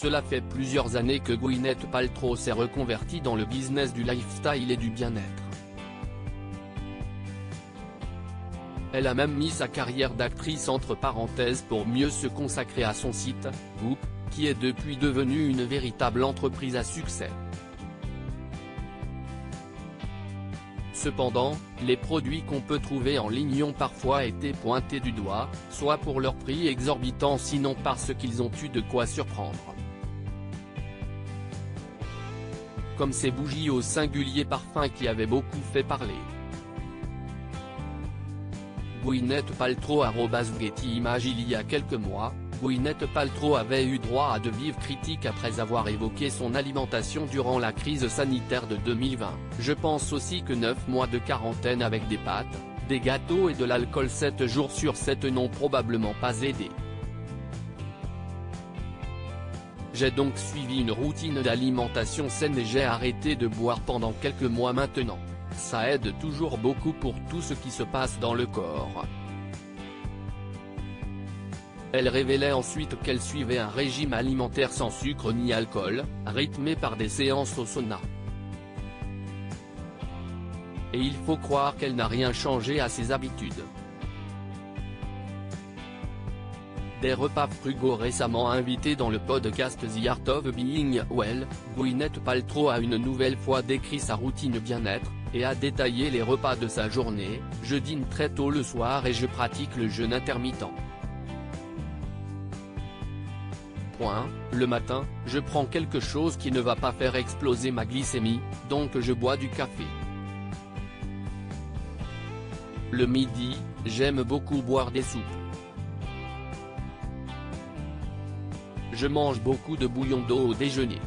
Cela fait plusieurs années que Gwyneth Paltrow s'est reconvertie dans le business du lifestyle et du bien-être. Elle a même mis sa carrière d'actrice entre parenthèses pour mieux se consacrer à son site, Goop, qui est depuis devenu une véritable entreprise à succès. Cependant, les produits qu'on peut trouver en ligne ont parfois été pointés du doigt, soit pour leur prix exorbitant sinon parce qu'ils ont eu de quoi surprendre. Comme ces bougies au singulier parfum qui avaient beaucoup fait parler. Gwyneth Paltrow @Getty Images. Il y a quelques mois, Gwyneth Paltrow avait eu droit à de vives critiques après avoir évoqué son alimentation durant la crise sanitaire de 2020. Je pense aussi que 9 mois de quarantaine avec des pâtes, des gâteaux et de l'alcool 7 jours sur 7 n'ont probablement pas aidé. J'ai donc suivi une routine d'alimentation saine et j'ai arrêté de boire pendant quelques mois maintenant. Ça aide toujours beaucoup pour tout ce qui se passe dans le corps. Elle révélait ensuite qu'elle suivait un régime alimentaire sans sucre ni alcool, rythmé par des séances au sauna. Et il faut croire qu'elle n'a rien changé à ses habitudes. Des repas frugaux. Récemment invitée dans le podcast The Art of Being Well, Gwyneth Paltrow a une nouvelle fois décrit sa routine bien-être, et a détaillé les repas de sa journée. Je dîne très tôt le soir et je pratique le jeûne intermittent. Le matin, je prends quelque chose qui ne va pas faire exploser ma glycémie, donc je bois du café. Le midi, j'aime beaucoup boire des soupes. Je mange beaucoup de bouillon d'eau au déjeuner.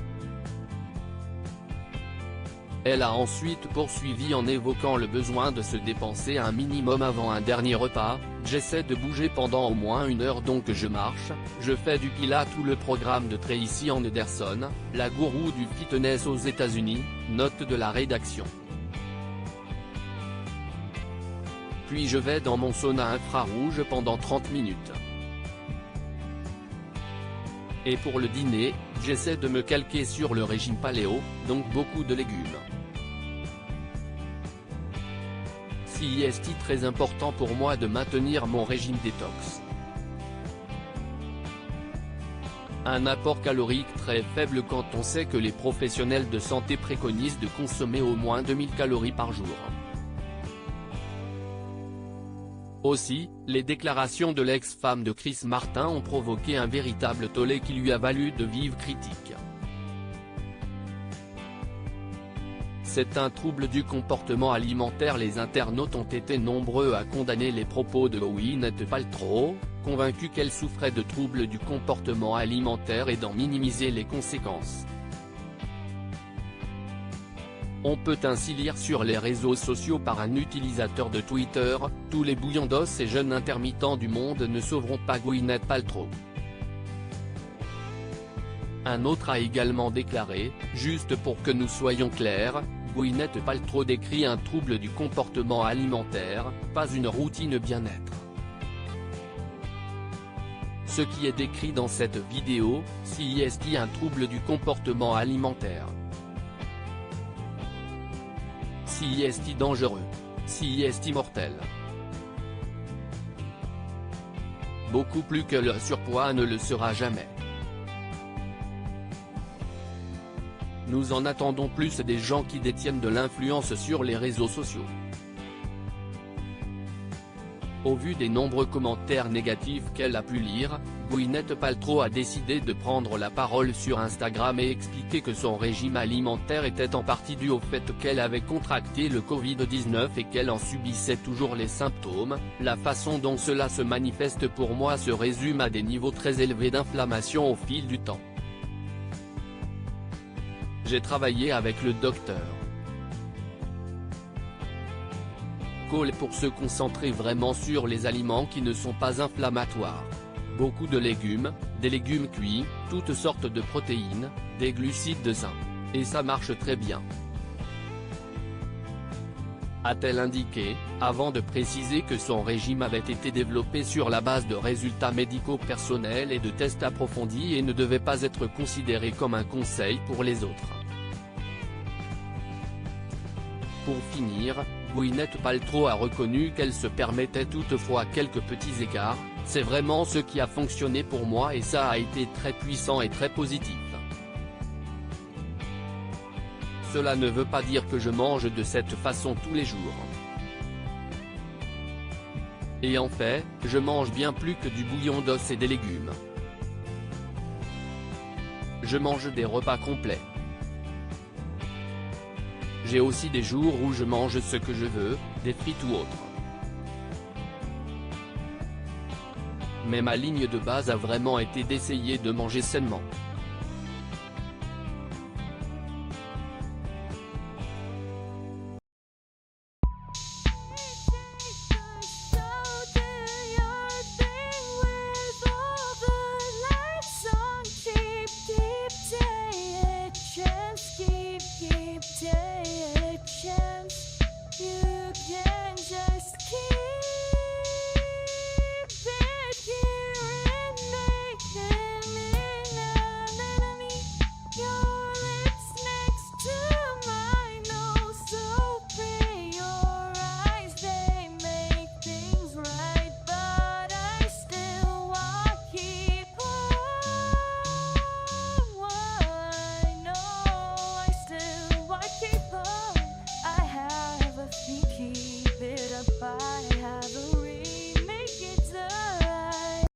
Elle a ensuite poursuivi en évoquant le besoin de se dépenser un minimum avant un dernier repas. J'essaie de bouger pendant au moins 1 heure donc je marche, je fais du pilates ou le programme de Tracy Anderson, la gourou du fitness aux États-Unis, note de la rédaction. Puis je vais dans mon sauna infrarouge pendant 30 minutes. Et pour le dîner, j'essaie de me calquer sur le régime paléo, donc beaucoup de légumes. C'est très important pour moi de maintenir mon régime détox. Un apport calorique très faible quand on sait que les professionnels de santé préconisent de consommer au moins 2000 calories par jour. Aussi, les déclarations de l'ex-femme de Chris Martin ont provoqué un véritable tollé qui lui a valu de vives critiques. C'est un trouble du comportement alimentaire. Les internautes ont été nombreux à condamner les propos de Gwyneth Paltrow, convaincus qu'elle souffrait de troubles du comportement alimentaire et d'en minimiser les conséquences. On peut ainsi lire sur les réseaux sociaux par un utilisateur de Twitter, « Tous les bouillons d'os et jeûnes intermittents du monde ne sauveront pas Gwyneth Paltrow ». Un autre a également déclaré, « Juste pour que nous soyons clairs, Gwyneth Paltrow décrit un trouble du comportement alimentaire, pas une routine bien-être. Ce qui est décrit dans cette vidéo, c'est un trouble du comportement alimentaire. C'est dangereux. C'est mortel. Beaucoup plus que le surpoids ne le sera jamais. Nous en attendons plus des gens qui détiennent de l'influence sur les réseaux sociaux. » Au vu des nombreux commentaires négatifs qu'elle a pu lire, Gwyneth Paltrow a décidé de prendre la parole sur Instagram et expliquer que son régime alimentaire était en partie dû au fait qu'elle avait contracté le Covid-19 et qu'elle en subissait toujours les symptômes. « La façon dont cela se manifeste pour moi se résume à des niveaux très élevés d'inflammation au fil du temps. J'ai travaillé avec le docteur Cole pour se concentrer vraiment sur les aliments qui ne sont pas inflammatoires. Beaucoup de légumes, des légumes cuits, toutes sortes de protéines, des glucides sains. Et ça marche très bien. » a-t-elle indiqué, avant de préciser que son régime avait été développé sur la base de résultats médicaux personnels et de tests approfondis et ne devait pas être considéré comme un conseil pour les autres. Pour finir, Gwyneth Paltrow a reconnu qu'elle se permettait toutefois quelques petits écarts, c'est vraiment ce qui a fonctionné pour moi et ça a été très puissant et très positif. Cela ne veut pas dire que je mange de cette façon tous les jours. Et en fait, je mange bien plus que du bouillon d'os et des légumes. Je mange des repas complets. J'ai aussi des jours où je mange ce que je veux, des frites ou autre. Mais ma ligne de base a vraiment été d'essayer de manger sainement.